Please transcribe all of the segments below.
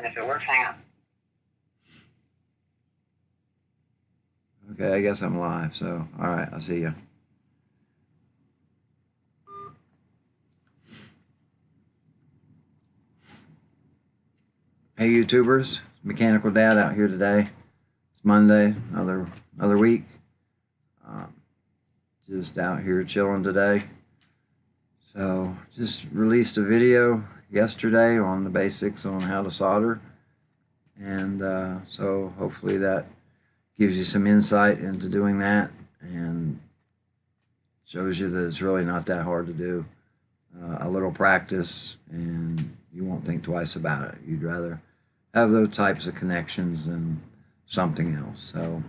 And if it works, hang up. Okay, I guess I'm live, so all right, I'll see you. Hey YouTubers, Mechanical Dad out here today. It's Monday, another week. Just out here chilling today. So just released a video yesterday on the basics on how to solder, and so hopefully that gives you some insight into doing that and shows you that it's really not that hard to do. A little practice and you won't think twice about it. You'd rather have those types of connections than something else. So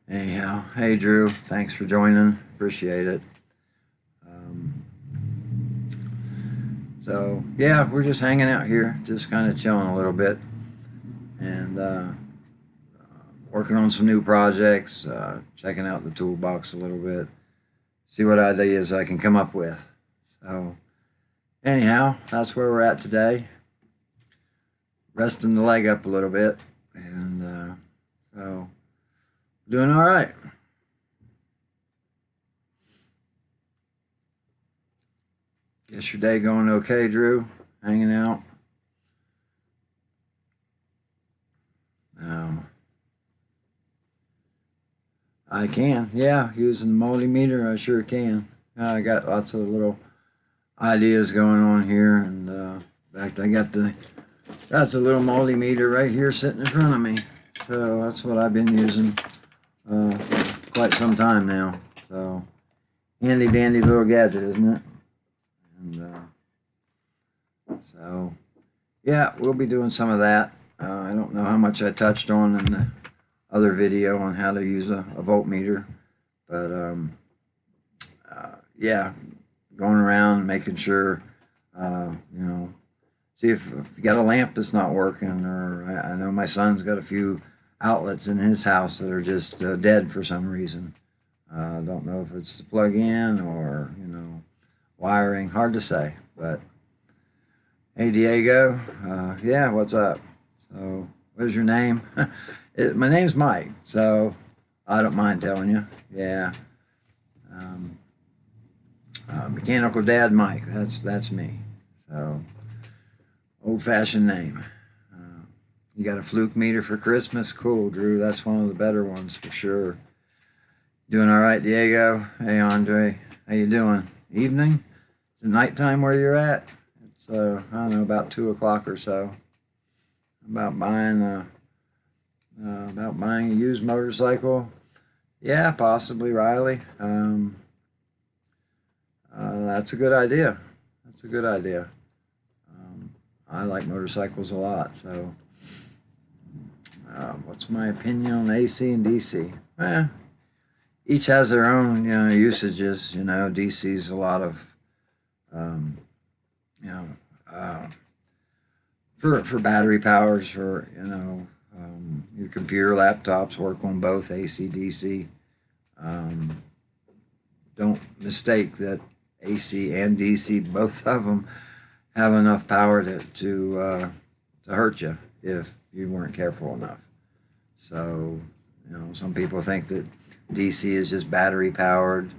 anyhow, hey Drew, thanks for joining. Appreciate it. So yeah, we're just hanging out here, just kind of chilling a little bit, and working on some new projects, checking out the toolbox a little bit, see what ideas I can come up with. So anyhow, that's where we're at today. Resting the leg up a little bit, and so doing all right. Guess your day going okay, Drew? Hanging out? I can, yeah, using the multimeter, I sure can. I got lots of little ideas going on here, and in fact, that's a little multimeter right here sitting in front of me. So that's what I've been using for quite some time now. So handy dandy little gadget, isn't it? And so yeah, we'll be doing some of that. I don't know how much I touched on in the other video on how to use a voltmeter, but yeah, going around making sure, see if you got a lamp that's not working, or I know my son's got a few outlets in his house that are just dead for some reason. I don't know if it's the plug-in or, wiring, hard to say, but hey Diego, yeah, what's up? So what's your name? My name's Mike, so I don't mind telling you. Yeah, Mechanical Dad Mike. That's me. So old-fashioned name. You got a fluke meter for Christmas? Cool, Drew. That's one of the better ones for sure. Doing all right, Diego? Hey, Andre. How you doing? Evening? Is it nighttime where you're at? It's I don't know, about 2 o'clock or so. About buying a used motorcycle. Yeah, possibly, Riley. That's a good idea. That's a good idea. I like motorcycles a lot, so what's my opinion on AC and DC? Each has their own, usages. DC's a lot of, for battery powers, for your computer, laptops work on both AC, DC. Don't mistake that AC and DC, both of them, have enough power to hurt you if you weren't careful enough. So, some people think that DC is just battery powered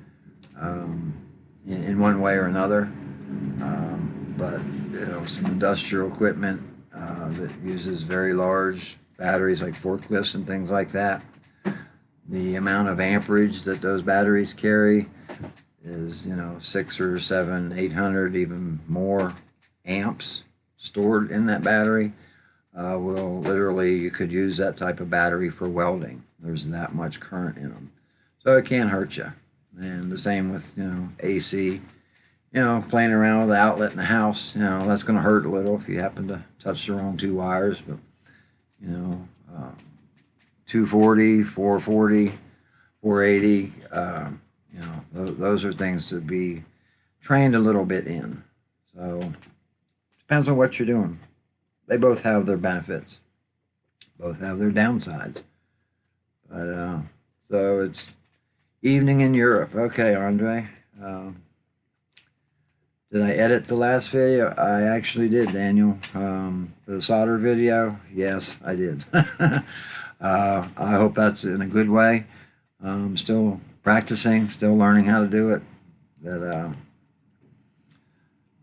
in one way or another, but some industrial equipment that uses very large batteries like forklifts and things like that, the amount of amperage that those batteries carry is 6 or 7, 800, even more amps stored in that battery. You could use that type of battery for welding. There's that much current in them, so it can hurt you. And the same with AC. Playing around with the outlet in the house, that's going to hurt a little if you happen to touch the wrong two wires. But 240, 440, 480. Those are things to be trained a little bit in. So depends on what you're doing. They both have their benefits. Both have their downsides. But so it's evening in Europe. Okay, Andre. Did I edit the last video? I actually did, Daniel. But the solder video? Yes, I did. I hope that's in a good way. Still practicing, still learning how to do it. But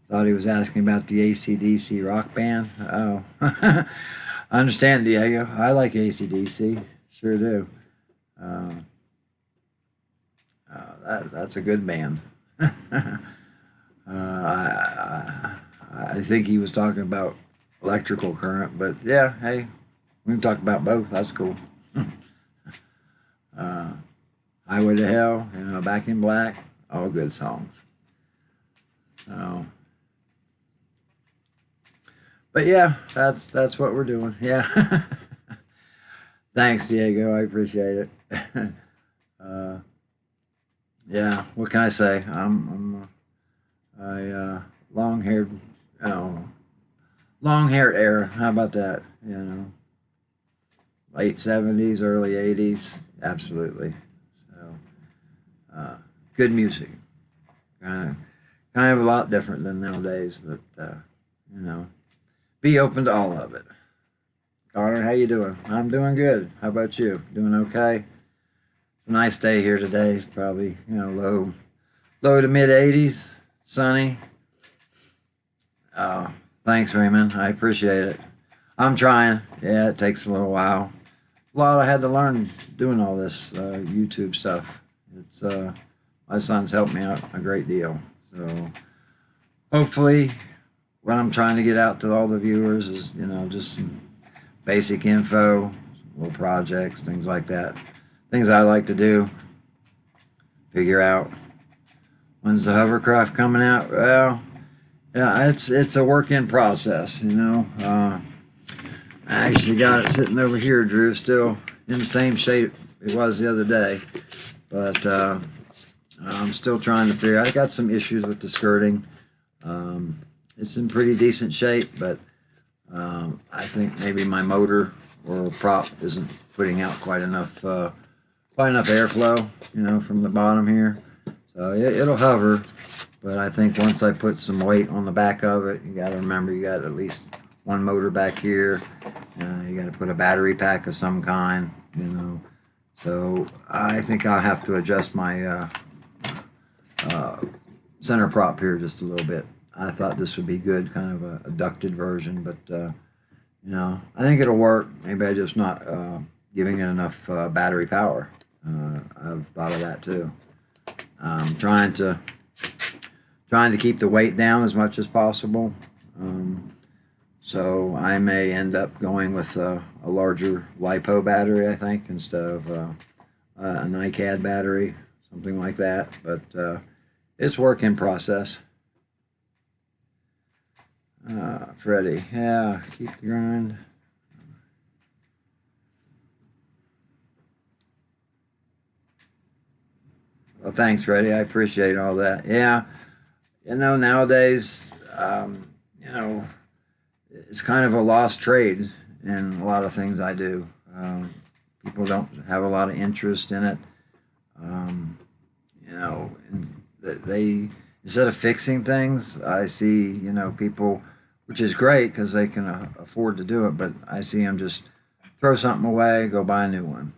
thought he was asking about the AC/DC rock band. Oh, I understand, Diego. I like AC/DC. Sure do. Uh, that's a good band. I think he was talking about electrical current, but yeah, hey, we can talk about both. That's cool. uh, Highway to Hell, Back in Black, all good songs. So, but yeah, that's what we're doing. Yeah. Thanks, Diego. I appreciate it. uh, yeah, what can I say? I'm a long-haired, oh, long-haired era. How about that? Late '70s, early '80s, absolutely. So, good music. Kind of a lot different than nowadays, but be open to all of it. Connor, how you doing? I'm doing good. How about you? Doing okay? It's a nice day here today. It's probably low to mid 80s, sunny. Oh, thanks, Raymond. I appreciate it. I'm trying. Yeah, it takes a little while. A lot I had to learn doing all this YouTube stuff. It's my son's helped me out a great deal. So hopefully, what I'm trying to get out to all the viewers is just some basic info, little projects, things like that. Things I like to do. Figure out when's the hovercraft coming out. Well, yeah, it's a work in process. I actually got it sitting over here, Drew, still in the same shape it was the other day, but I'm still trying to figure out. I got some issues with the skirting. It's in pretty decent shape, but I think maybe my motor or prop isn't putting out quite enough airflow, from the bottom here. So it'll hover, but I think once I put some weight on the back of it, you got to remember you got at least one motor back here. You got to put a battery pack of some kind. So I think I'll have to adjust my center prop here just a little bit. I thought this would be good, kind of a ducted version, but I think it'll work. Maybe I'm just not giving it enough battery power. I've thought of that too. Trying to keep the weight down as much as possible. So I may end up going with a larger LiPo battery, I think, instead of a NiCad battery, something like that. But it's work in process. Freddie, yeah, keep the grind. Well, thanks, Freddie. I appreciate all that. Yeah, nowadays, it's kind of a lost trade in a lot of things I do. People don't have a lot of interest in it. And they instead of fixing things, I see people, which is great because they can afford to do it. But I see them just throw something away, go buy a new one.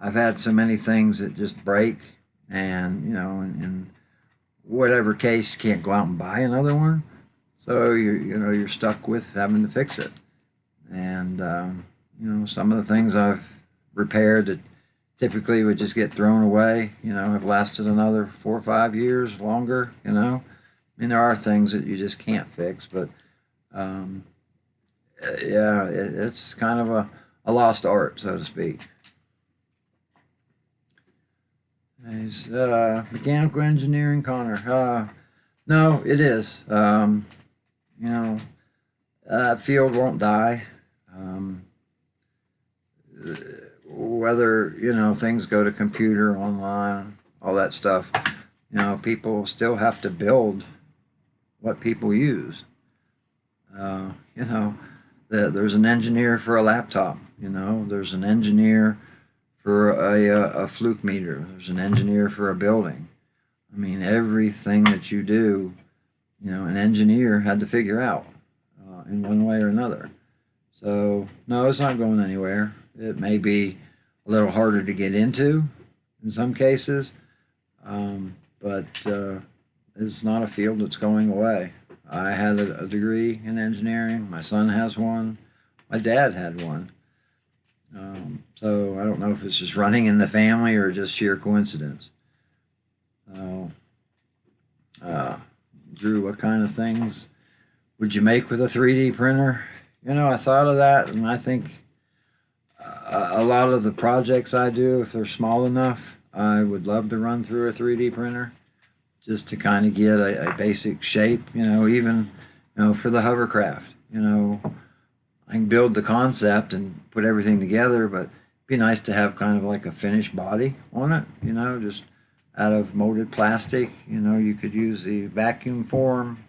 I've had so many things that just break, and in whatever case, you can't go out and buy another one. So you're stuck with having to fix it. And some of the things I've repaired that typically would just get thrown away, have lasted another 4 or 5 years longer. There are things that you just can't fix, but yeah, it's kind of a lost art, so to speak. Nice. Mechanical engineering, Connor. No, it is. That field won't die. Whether things go to computer, online, all that stuff, people still have to build what people use. There's an engineer for a laptop. There's an engineer for a fluke meter. There's an engineer for a building. I mean, everything that you do, an engineer had to figure out. in one way or another. So no, it's not going anywhere. It may be a little harder to get into in some cases, but it's not a field that's going away. I had a degree in engineering. My son has one. My dad had one. So I don't know if it's just running in the family or just sheer coincidence. So, Drew, what kind of things would you make with a 3D printer? I thought of that, and I think a lot of the projects I do, if they're small enough, I would love to run through a 3D printer just to kind of get a basic shape, even, for the hovercraft. I can build the concept and put everything together, but it'd be nice to have kind of like a finished body on it, just out of molded plastic. You could use the vacuum form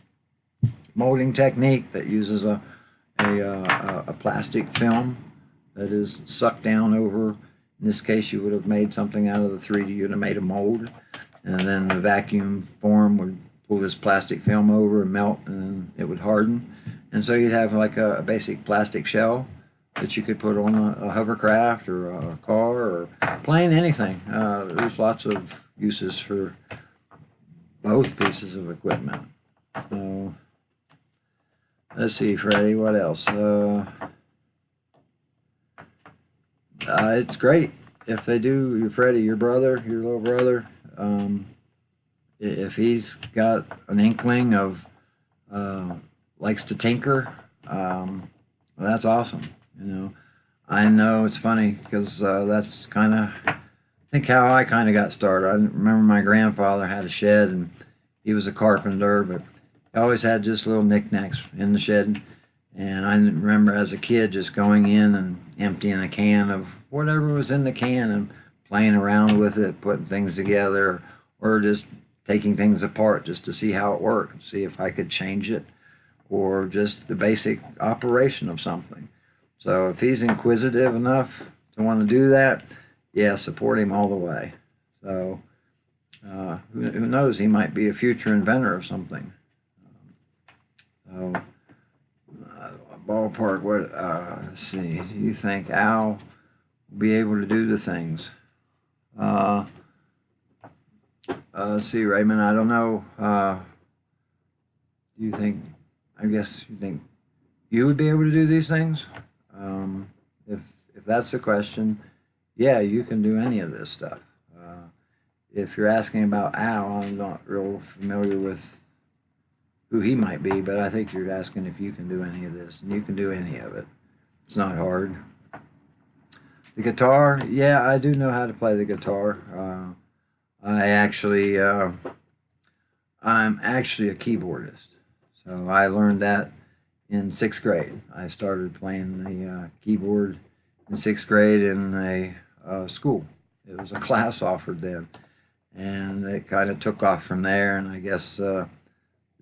molding technique that uses a plastic film that is sucked down over. In this case, you would have made something out of the 3D. You'd have made a mold, and then the vacuum form would pull this plastic film over and melt, and then it would harden. And so you'd have like a basic plastic shell that you could put on a hovercraft or a car or plane, anything. There's lots of uses for both pieces of equipment. So let's see, Freddie, what else? It's great if they do, Freddie, your brother, your little brother, if he's got an inkling of likes to tinker, that's awesome. I know it's funny because that's kind of, I think, how I kind of got started. I remember my grandfather had a shed, and he was a carpenter, but he always had just little knickknacks in the shed. And I remember as a kid just going in and emptying a can of whatever was in the can and playing around with it, putting things together, or just taking things apart just to see how it worked, see if I could change it, or just the basic operation of something. So if he's inquisitive enough to want to do that, yeah, support him all the way. So who knows? He might be a future inventor of something. So ballpark. What? Let's see. Do you think Al will be able to do the things? Let's see, Raymond. I don't know. Do you think? I guess you think you would be able to do these things? If that's the question, yeah, you can do any of this stuff. If you're asking about Al, I'm not real familiar with who he might be, but I think you're asking if you can do any of this, and you can do any of it. It's not hard. The guitar, yeah, I do know how to play the guitar. I'm actually a keyboardist, so I learned that in 6th grade. I started playing the keyboard in 6th grade in a school. It was a class offered then, and it kind of took off from there. And I guess the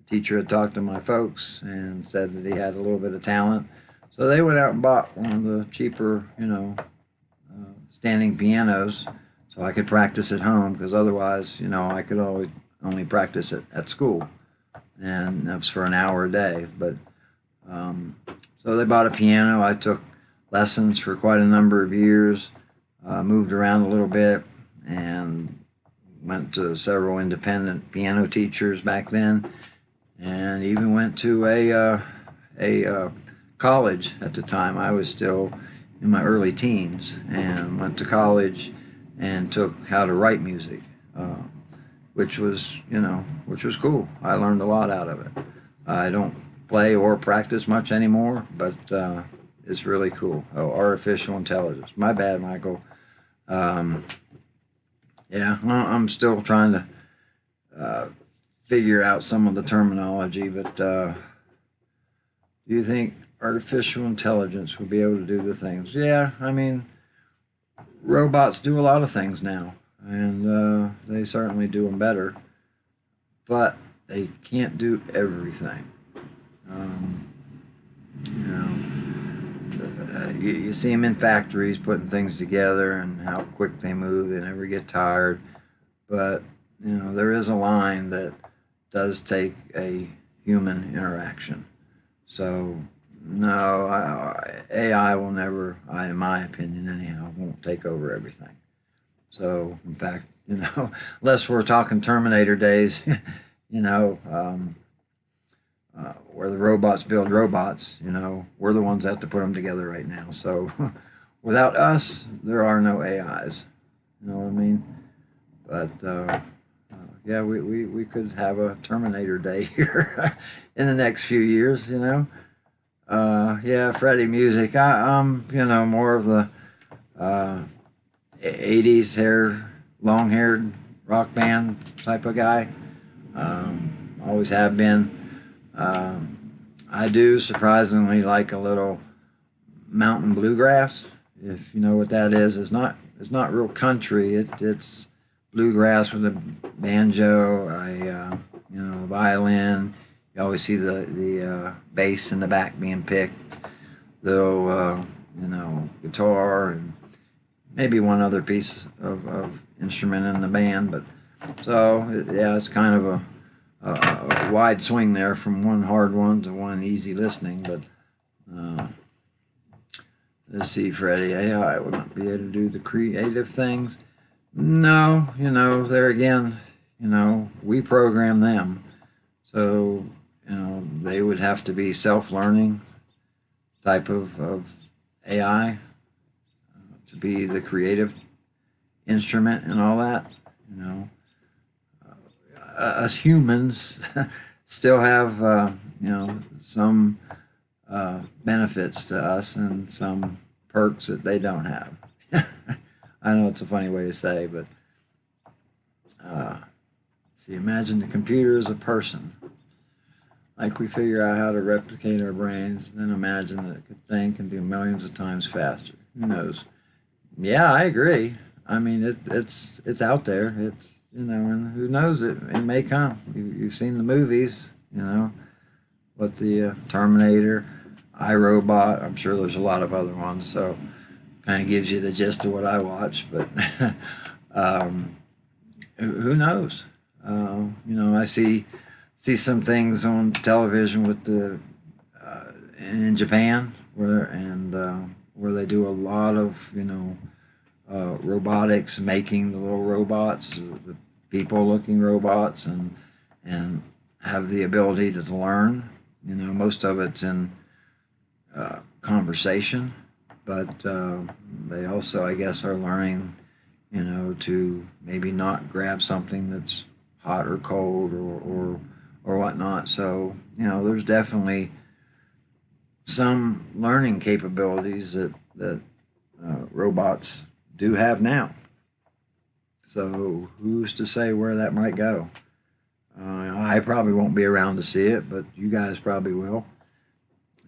teacher had talked to my folks and said that he had a little bit of talent, so they went out and bought one of the cheaper, standing pianos, so I could practice at home. Because otherwise, I could always only practice it at school, and that was for an hour a day. But so they bought a piano. I took lessons for quite a number of years, moved around a little bit, and went to several independent piano teachers back then, and even went to a college at the time. I was still in my early teens, and went to college and took how to write music, which was cool. I learned a lot out of it. I don't play or practice much anymore, but it's really cool. Oh, artificial intelligence. My bad, Michael. Yeah, I'm still trying to figure out some of the terminology, but do you think artificial intelligence will be able to do the things? Yeah, I mean, robots do a lot of things now, and they certainly do them better, but they can't do everything. You see them in factories putting things together and how quick they move. They never get tired. But, there is a line that does take a human interaction. So No, AI will never, in my opinion anyhow, won't take over everything. So, in fact, unless we're talking Terminator days, you know, where the robots build robots, we're the ones that have to put them together right now. So, without us, there are no AIs. You know what I mean? But yeah, we could have a Terminator day here in the next few years. Yeah, Freddie music. I'm more of the uh, 80s long haired rock band type of guy. Always have been. I do surprisingly like a little mountain bluegrass. If you know what that is, it's not real country. It's bluegrass with a banjo, a violin. You always see the bass in the back being picked, though guitar and maybe one other piece of instrument in the band. But so yeah, it's kind of a wide swing there from one hard one to one easy listening. But uh, let's see, Freddie, AI would not be able to do the creative things. No, there again, we program them. So, they would have to be self-learning type of AI to be the creative instrument and all that. You know, us humans still have, some benefits to us and some perks that they don't have. I know it's a funny way to say, but uh, see, imagine the computer as a person. Like we figure out how to replicate our brains, then imagine that it could think and do millions of times faster. Who knows? Yeah, I agree. I mean, it's out there. And who knows? It may come. You've seen the movies. What the Terminator, iRobot. I'm sure there's a lot of other ones. So kind of gives you the gist of what I watch. But um, who knows? I see some things on television with in Japan where they do a lot of robotics, making the little robots, the people looking robots, and have the ability to learn. Most of it's in conversation, but they also, I guess, are learning, to maybe not grab something that's hot or cold or whatnot. So there's definitely some learning capabilities that robots do have now. So who's to say where that might go? I probably won't be around to see it, but you guys probably will.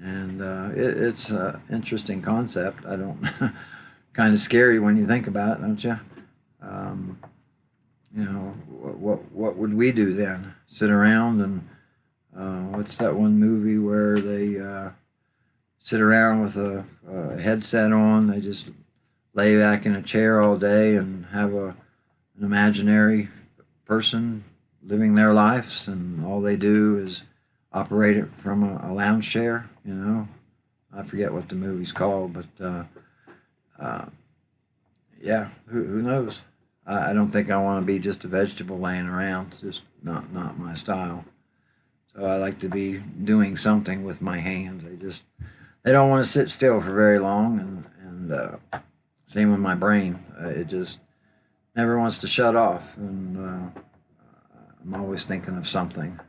And it's an interesting concept. I don't kind of scary when you think about it, don't you? Um, what would we do then? Sit around and what's that one movie where they sit around with a headset on? They just lay back in a chair all day and have an imaginary person living their lives, and all they do is operate it from a lounge chair. I forget what the movie's called, but uh, yeah, who knows? I don't think I want to be just a vegetable laying around. It's just not my style. So I like to be doing something with my hands. They don't want to sit still for very long, and same with my brain. It just never wants to shut off, and I'm always thinking of something.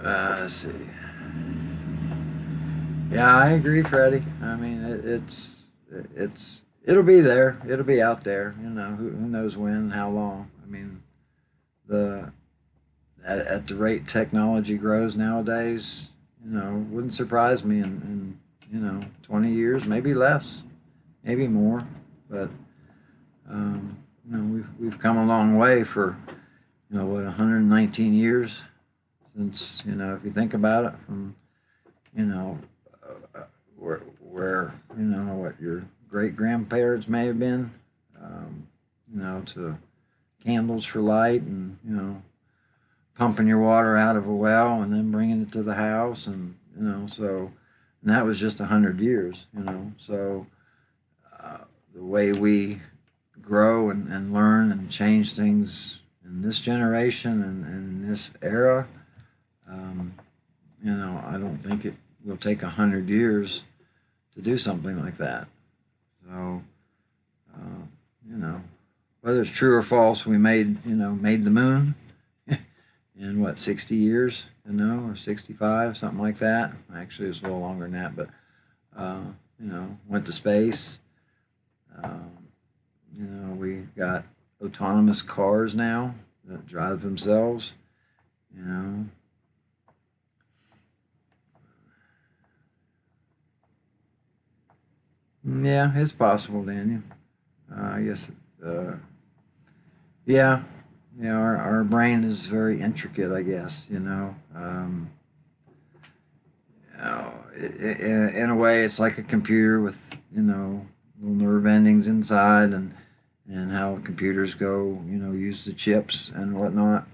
Let's see. Yeah, I agree, Freddie. I mean, it'll be there. It'll be out there. Who knows when, how long. I mean, the at the rate technology grows nowadays, wouldn't surprise me in 20 years, maybe less, maybe more. But we've come a long way for 119 years since if you think about it, from where what your great grandparents may have been, to candles for light, and pumping your water out of a well and then bringing it to the house, and so, and that was just 100 years, so the way we grow and learn and change things in this generation and in this era, um, I don't think it will take 100 years to do something like that. So, uh, you know, whether it's true or false, we made the moon in what, 60 years, or 65, something like that. Actually, it's a little longer than that, but uh, went to space. Um, we got autonomous cars now that drive themselves. You know, yeah, it's possible, Daniel. I guess, uh, yeah, yeah. Our brain is very intricate, I guess. In a way, it's like a computer with little nerve endings inside, and how computers go, use the chips and whatnot.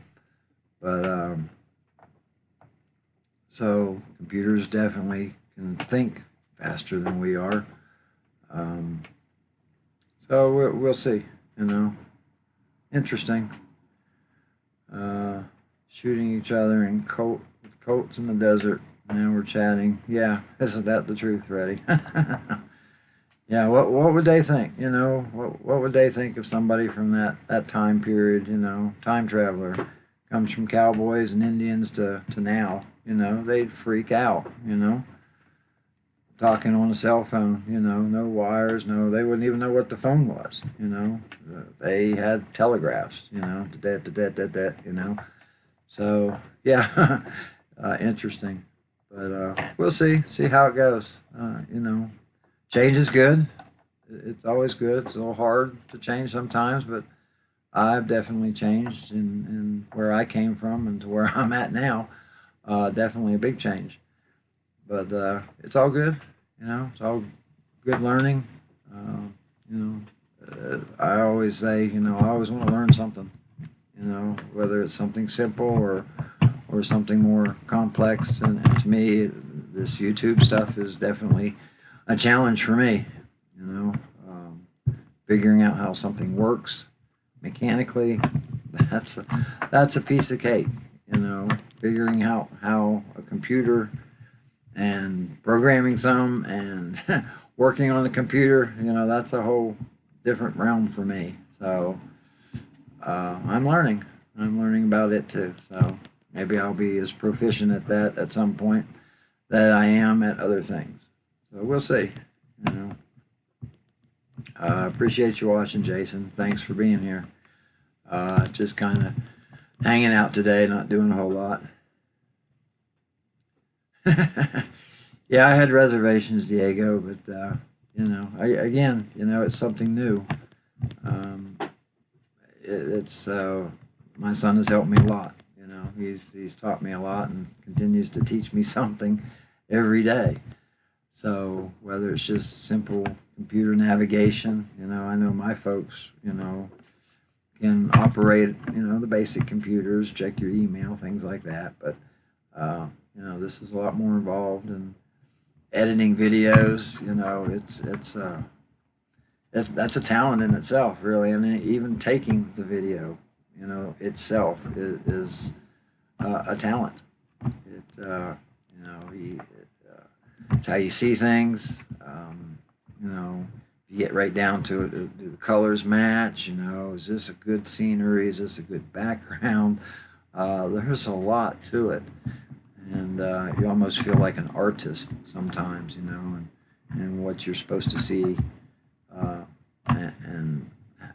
But so computers definitely can think faster than we are. Um, so we'll see. You know, Interesting. Uh, Shooting each other with coats in the desert. Now we're chatting. Yeah, isn't that the truth, Reddy? Yeah, what would they think? What would they think of somebody from that time period? Time traveler comes from cowboys and Indians to now. They'd freak out. Talking on a cell phone. No wires. No, they wouldn't even know what the phone was. They had telegraphs. Da da da da. So yeah, interesting. But we'll see how it goes. Change is good. It's always good. It's a little hard to change sometimes, but I've definitely changed in where I came from and to where I'm at now. Definitely a big change, but it's all good. It's all good learning. Uh, you I always say, I always want to learn something. Whether it's something simple or something more complex. And to me, this YouTube stuff is definitely a challenge for me. You know, um, Figuring out how something works mechanically, that's a piece of cake. Figuring out how a computer and programming some and working on the computer, that's a whole different realm for me. So I'm learning. I'm learning about it too. So maybe I'll be as proficient at that at some point that I am at other things. So we'll see. You know, Appreciate you watching, Jason. Thanks for being here. Just kind of hanging out today, not doing a whole lot. Yeah, I had reservations, Diego, but again, it's something new. Um, it's My son has helped me a lot. He's taught me a lot and continues to teach me something every day. So whether it's just simple computer navigation, I know my folks, can operate, the basic computers, check your email, things like that. But this is a lot more involved in editing videos. That's a talent in itself, really, and even taking the video, itself is a talent. It you know he, It's how you see things. You get right down to it. Do the colors match? Is this a good scenery? Is this a good background? There's a lot to it, and you almost feel like an artist sometimes, and what you're supposed to see, and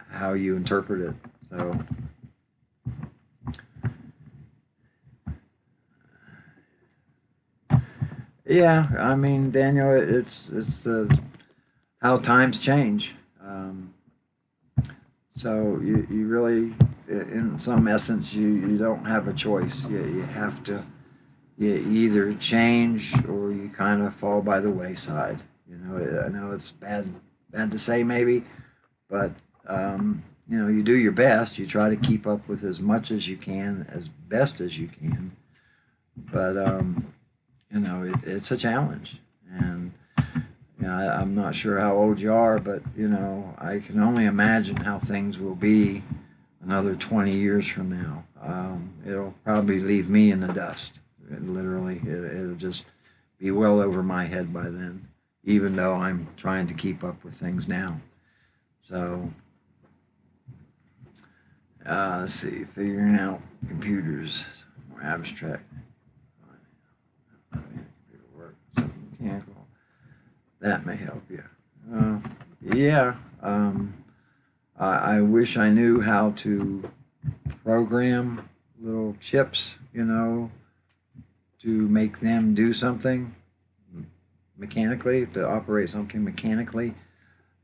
how you interpret it. So yeah, I mean, Daniel, it's how times change. So you really, in some essence, you don't have a choice. You have to, you either change or you kind of fall by the wayside. I know it's bad to say maybe, but you do your best. You try to keep up with as much as you can, as best as you can. But it's a challenge, and I'm not sure how old you are, but I can only imagine how things will be another 20 years from now. It'll probably leave me in the dust. It'll just be well over my head by then, even though I'm trying to keep up with things now. So, let's see, figuring out computers, more abstract. Computer work, something mechanical. That may help you. Yeah. I wish I knew how to program little chips, to make them do something mechanically, to operate something mechanically.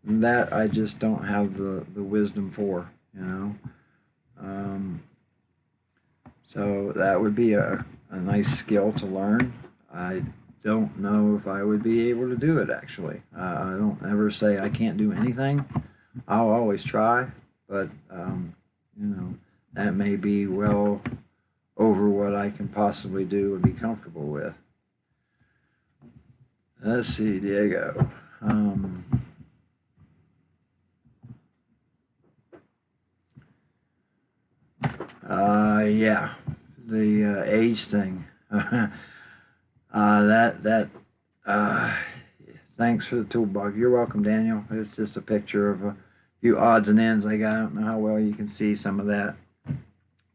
That I just don't have the wisdom for. Um, so that would be a nice skill to learn. I don't know if I would be able to do it actually. I don't ever say I can't do anything. I'll always try, but that may be well over what I can possibly do and be comfortable with. Let's see, Diego. Yeah, the age thing. That thanks for the toolbox. You're welcome, Daniel. It's just a picture of a few odds and ends I got. I don't know how well you can see some of that.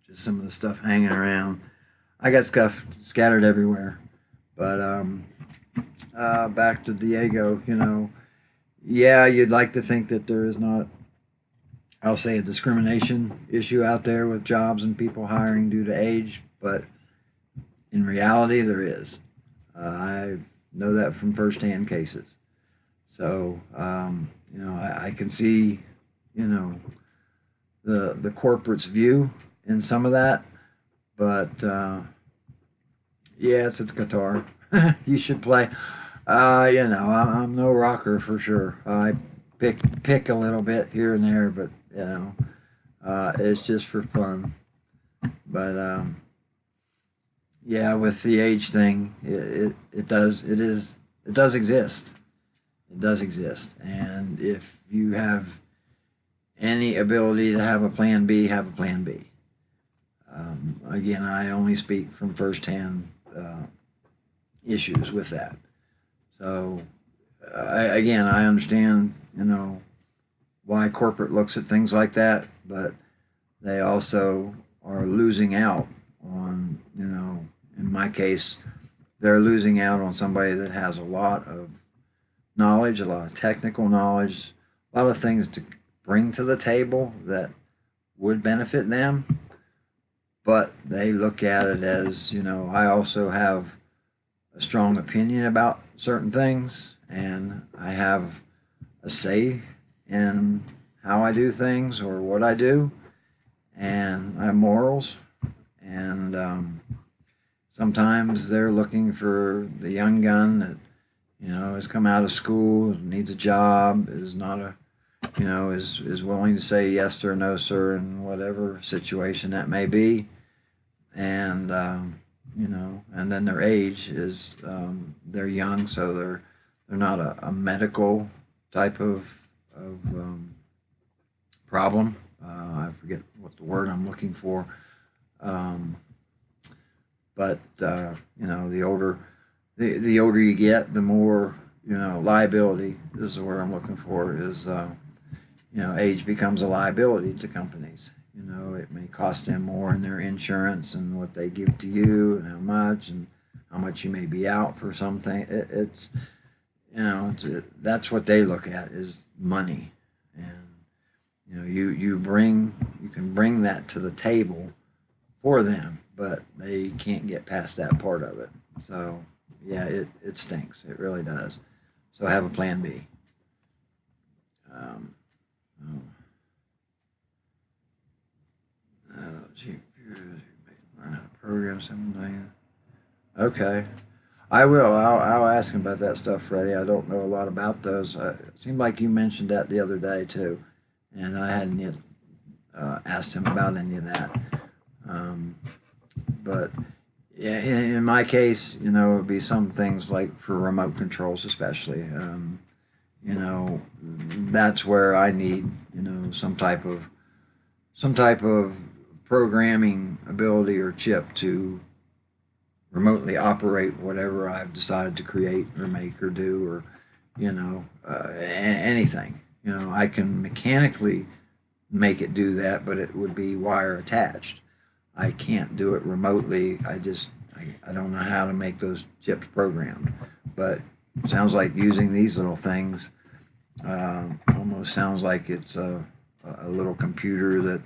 Just some of the stuff hanging around. I got stuff scattered everywhere. But back to Diego, yeah, you'd like to think that there is not, I'll say, a discrimination issue out there with jobs and people hiring due to age, but in reality, there is. I know that from firsthand cases. So, I can see, the corporate's view in some of that, but yeah, it's a guitar. You should play. I'm no rocker for sure. I pick a little bit here and there, but it's just for fun. But yeah, with the age thing, it does exist. It does exist, and if you have any ability to have a plan B, have a plan B. Again, I only speak from firsthand issues with that. So, I understand, why corporate looks at things like that, but they also are losing out on, in my case, they're losing out on somebody that has a lot of knowledge, a lot of technical knowledge, a lot of things to bring to the table that would benefit them, but they look at it as, I also have a strong opinion about certain things, and I have a say in how I do things or what I do, and I have morals, and sometimes they're looking for the young gun that has come out of school, needs a job, is not a is willing to say yes sir, no sir, in whatever situation that may be, and and then their age is they're young, so they're not a medical type of problem. I forget what the word I'm looking for, but the older the older you get, the more liability. This is the word I'm looking for. Is age becomes a liability to companies. It may cost them more in their insurance and what they give to you and how much you may be out for something. It's that's what they look at is money, and you can bring that to the table for them, but they can't get past that part of it. So yeah, it stinks. It really does. So have a plan B. Um, oh. Gee, learn how to program something. Okay, I will. I'll ask him about that stuff, Freddie. I don't know a lot about those. It seemed like you mentioned that the other day too, and I hadn't yet asked him about any of that. But yeah, in my case, it would be some things like for remote controls, especially. That's where I need, some type of programming ability or chip to remotely operate whatever I've decided to create or make or do, or anything. I can mechanically make it do that, but it would be wire attached. I can't do it remotely. I don't know how to make those chips programmed. But it sounds like using these little things almost sounds like it's a little computer that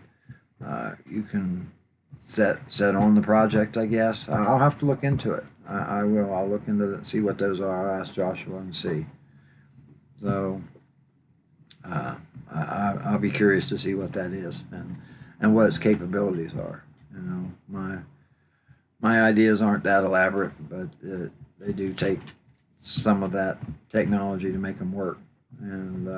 you can set on the project, I guess. I'll have to look into it. I will. I'll look into it, see what those are. I'll ask Joshua and see. So I'll be curious to see what that is and what its capabilities are. My ideas aren't that elaborate, but they do take some of that technology to make them work. And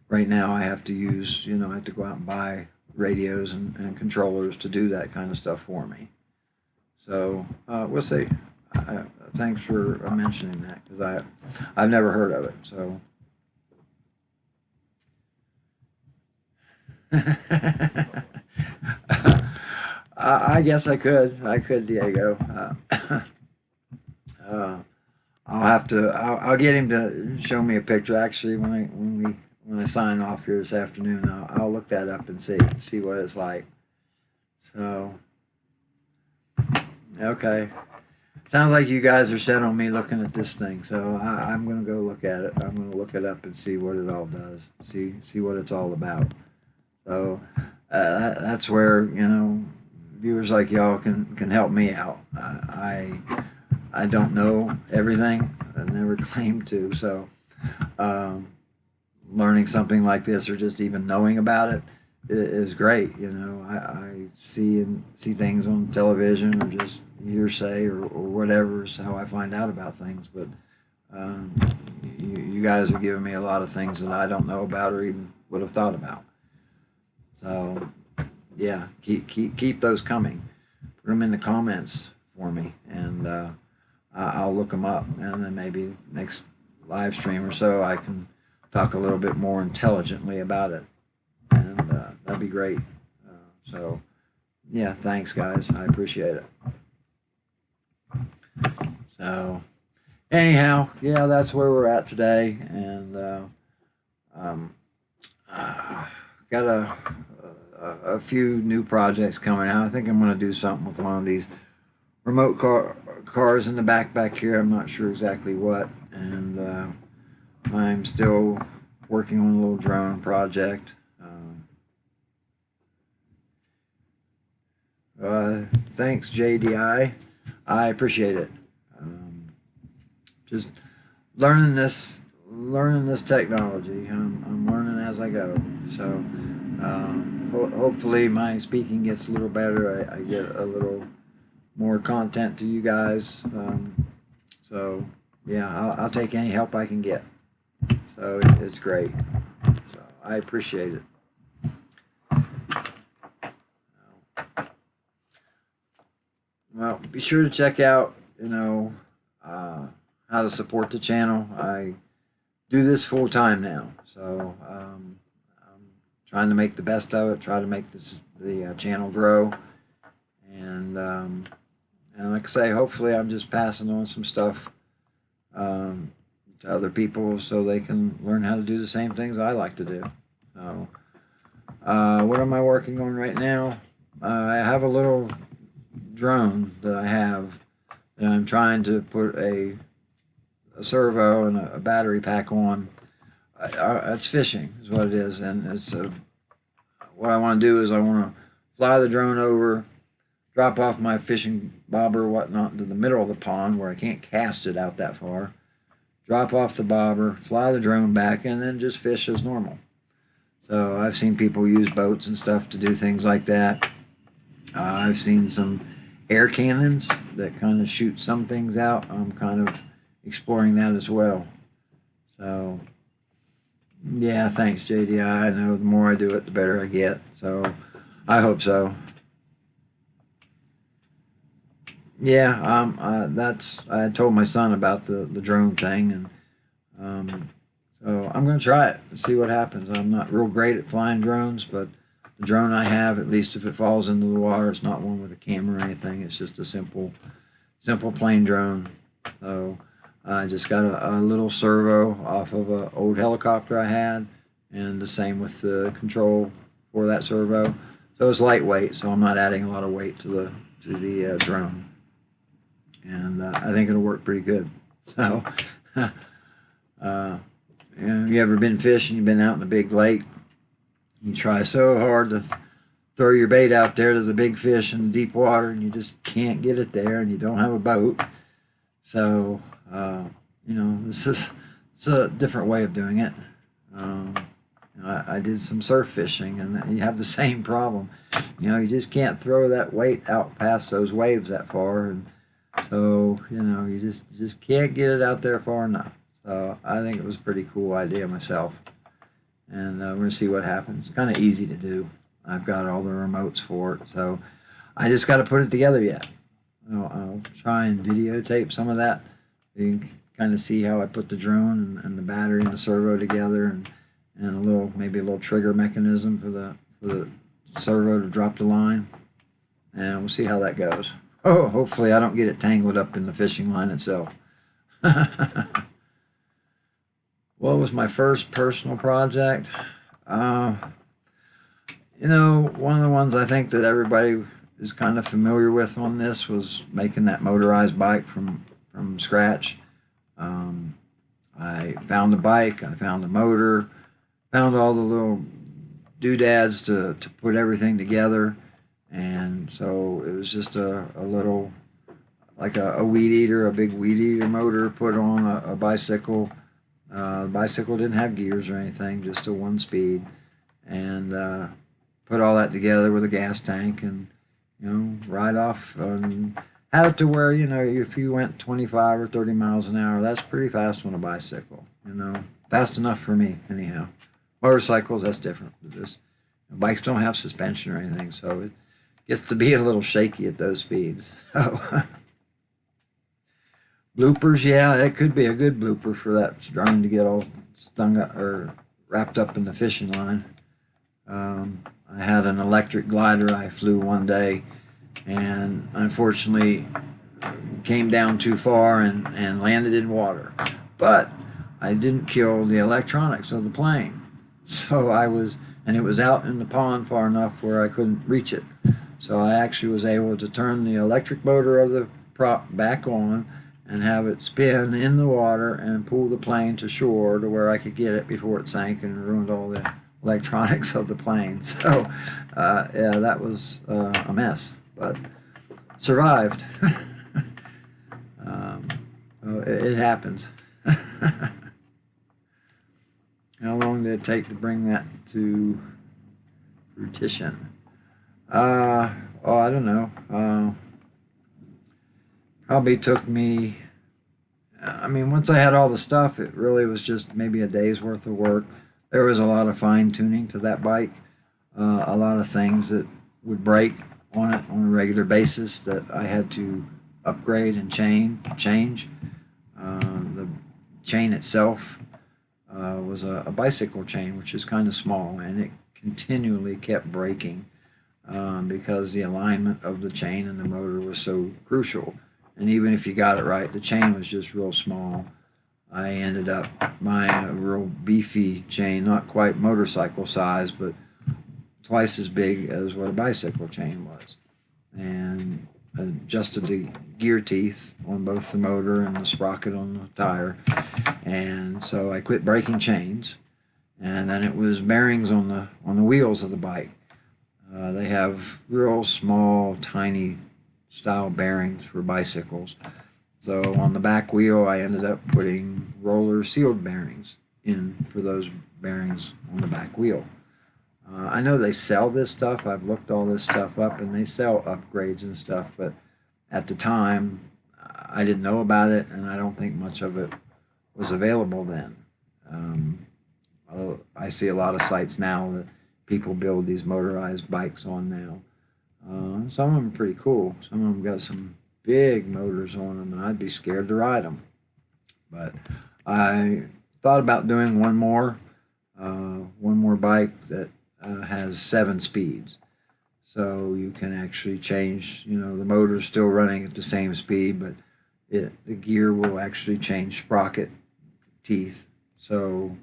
right now, I have to use, I have to go out and buy radios and controllers to do that kind of stuff for me. So we'll see. Thanks for mentioning that, because I've never heard of it. So. I guess I could. Diego. I'll get him to show me a picture. Actually, when I sign off here this afternoon, I'll look that up and see what it's like. So, okay. Sounds like you guys are set on me looking at this thing. So I'm gonna go look at it. I'm gonna look it up and see what it all does. See what it's all about. So that's where viewers like y'all can help me out. I don't know everything. I never claimed to. So learning something like this, or just even knowing about it, is great. I see things on television, or just hearsay, or whatever is how I find out about things. But you guys are giving me a lot of things that I don't know about or even would have thought about. So, yeah, keep those coming. Put them in the comments for me, and I'll look them up. And then maybe next live stream or so, I can talk a little bit more intelligently about it, and that'd be great. So, yeah, thanks, guys. I appreciate it. So, anyhow, yeah, that's where we're at today, and got a few new projects coming out. I think I'm going to do something with one of these remote cars in the back here. I'm not sure exactly what, and I'm still working on a little drone project. Thanks, JDI. I appreciate it. Just learning this technology. I'm learning as I go. So hopefully my speaking gets a little better. I get a little more content to you guys. So yeah, I'll take any help I can get. So it's great. So I appreciate it. Well, be sure to check out, how to support the channel. I do this full time now, so I'm trying to make the best of it. Try to make the channel grow, and like I say, hopefully I'm just passing on some stuff to other people so they can learn how to do the same things I like to do. So, what am I working on right now? I have a little drone that I have, and I'm trying to put a servo and a battery pack on. It's fishing is what it is, and what I want to do is I want to fly the drone over, drop off my fishing bobber or whatnot into the middle of the pond where I can't cast it out that far, drop off the bobber, fly the drone back, and then just fish as normal. So I've seen people use boats and stuff to do things like that. I've seen some air cannons that kind of shoot some things out. I'm kind of exploring that as well. So Yeah, thanks, JDI. I know the more I do it, the better I get. So I hope so. Yeah, that's I told my son about the drone thing, and so I'm going to try it and see what happens. I'm not real great at flying drones, but the drone I have, at least if it falls into the water, it's not one with a camera or anything. It's just a simple plane drone. So I just got a little servo off of an old helicopter I had, and the same with the control for that servo. So it's lightweight, so I'm not adding a lot of weight to the drone, and I think it'll work pretty good. So, uh, you ever been fishing? You've been out in a big lake. You try so hard to throw your bait out there to the big fish in deep water, and you just can't get it there, and you don't have a boat. So, this is it's a different way of doing it. Um, I did some surf fishing, and you have the same problem. You just can't throw that weight out past those waves that far, and so you just can't get it out there far enough. So I think it was a pretty cool idea myself, and we're gonna see what happens. It's kind of easy to do. I've got all the remotes for it, so I just got to put it together yet. I'll try and videotape some of that. You can kind of see how I put the drone and the battery and the servo together, and maybe a little trigger mechanism for the servo to drop the line, and we'll see how that goes. Oh, hopefully I don't get it tangled up in the fishing line itself. What was my first personal project? Uh, one of the ones I think that everybody is kind of familiar with on this was making that motorized bike from scratch. Um, I found the bike, I found the motor, found all the little doodads to put everything together, and so it was just a little, like a weed eater, a big weed eater motor put on a bicycle. The bicycle didn't have gears or anything, just a one speed, and put all that together with a gas tank, and ride off and had it to where if you went 25 or 30 miles an hour, that's pretty fast on a bicycle. Fast enough for me anyhow. Motorcycles, that's different. Bikes don't have suspension or anything, so it gets to be a little shaky at those speeds. So bloopers, yeah, it could be a good blooper for that drone to get all stung up or wrapped up in the fishing line. I had an electric glider I flew one day, and unfortunately came down too far and landed in water. But I didn't kill the electronics of the plane. So and it was out in the pond far enough where I couldn't reach it. So I actually was able to turn the electric motor of the prop back on and have it spin in the water and pull the plane to shore to where I could get it before it sank and ruined all the electronics of the plane. So, yeah, that was a mess, but survived. um, it happens. How long did it take to bring that to fruition? I don't know. Probably took me. I mean, once I had all the stuff, it really was just maybe a day's worth of work. There was a lot of fine tuning to that bike, a lot of things that would break on it on a regular basis that I had to upgrade and change. The chain itself was a bicycle chain, which is kind of small, and it continually kept breaking because the alignment of the chain and the motor was so crucial. And even if you got it right, the chain was just real small. I ended up buying a real beefy chain, not quite motorcycle size, but twice as big as what a bicycle chain was. And adjusted the gear teeth on both the motor and the sprocket on the tire. And so I quit breaking chains. And then it was bearings on the wheels of the bike. They have real small, tiny style bearings for bicycles. So on the back wheel, I ended up putting roller sealed bearings in for those bearings on the back wheel. I know they sell this stuff. I've looked all this stuff up, and they sell upgrades and stuff. But at the time, I didn't know about it, and I don't think much of it was available then. I see a lot of sites now that people build these motorized bikes on now. Some of them are pretty cool. Some of them got some big motors on them, and I'd be scared to ride them. But I thought about doing one more bike that has 7 speeds. So you can actually change, you know, the motor's still running at the same speed, but the gear will actually change sprocket teeth. So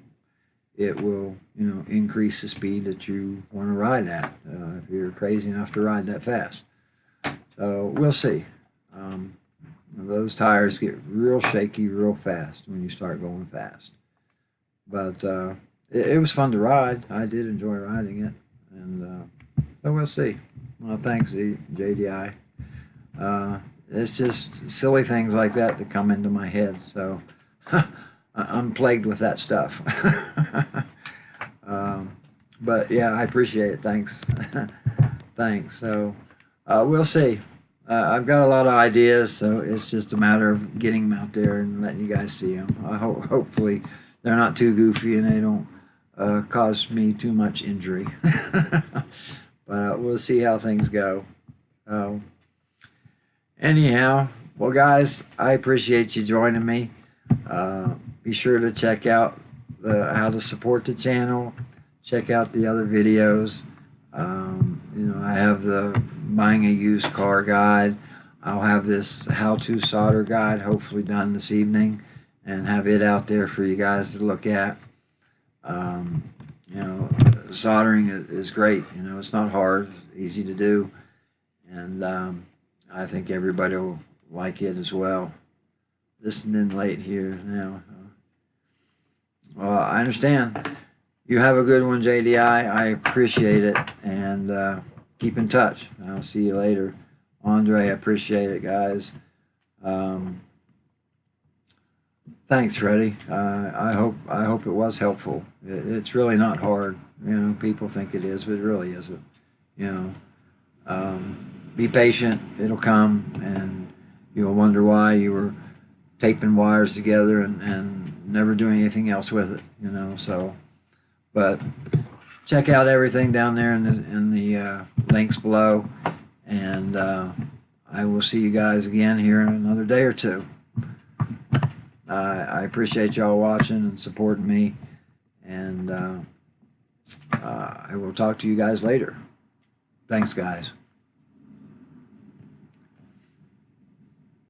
it will, you know, increase the speed that you want to ride at if you're crazy enough to ride that fast. So we'll see. Those tires get real shaky real fast when you start going fast. But it was fun to ride. I did enjoy riding it. And so we'll see. Well, thanks, JDI. It's just silly things like that that come into my head. So I'm plagued with that stuff. But yeah, I appreciate it. Thanks. Thanks. So we'll see. I've got a lot of ideas, so it's just a matter of getting them out there and letting you guys see them. Hopefully they're not too goofy and they don't cause me too much injury. But we'll see how things go. Anyhow, well, guys, I appreciate you joining me. Be sure to check out how to support the channel. Check out the other videos. You know, I have the buying a used car guide. I'll have this how-to solder guide hopefully done this evening and have it out there for you guys to look at. You know, soldering is great. You know, it's not hard, easy to do, and I think everybody will like it as well. Listening late here now. Well, I understand. You have a good one, JDI. I appreciate it, and keep in touch. I'll see you later. Andre, I appreciate it, guys. Thanks, Freddie. I hope it was helpful. It's really not hard. You know, people think it is, but it really isn't. You know, be patient. It'll come, and you'll wonder why you were taping wires together and never doing anything else with it. You know, so. But check out everything down there in the links below, and I will see you guys again here in another day or two. I appreciate y'all watching and supporting me, and I will talk to you guys later. Thanks, guys.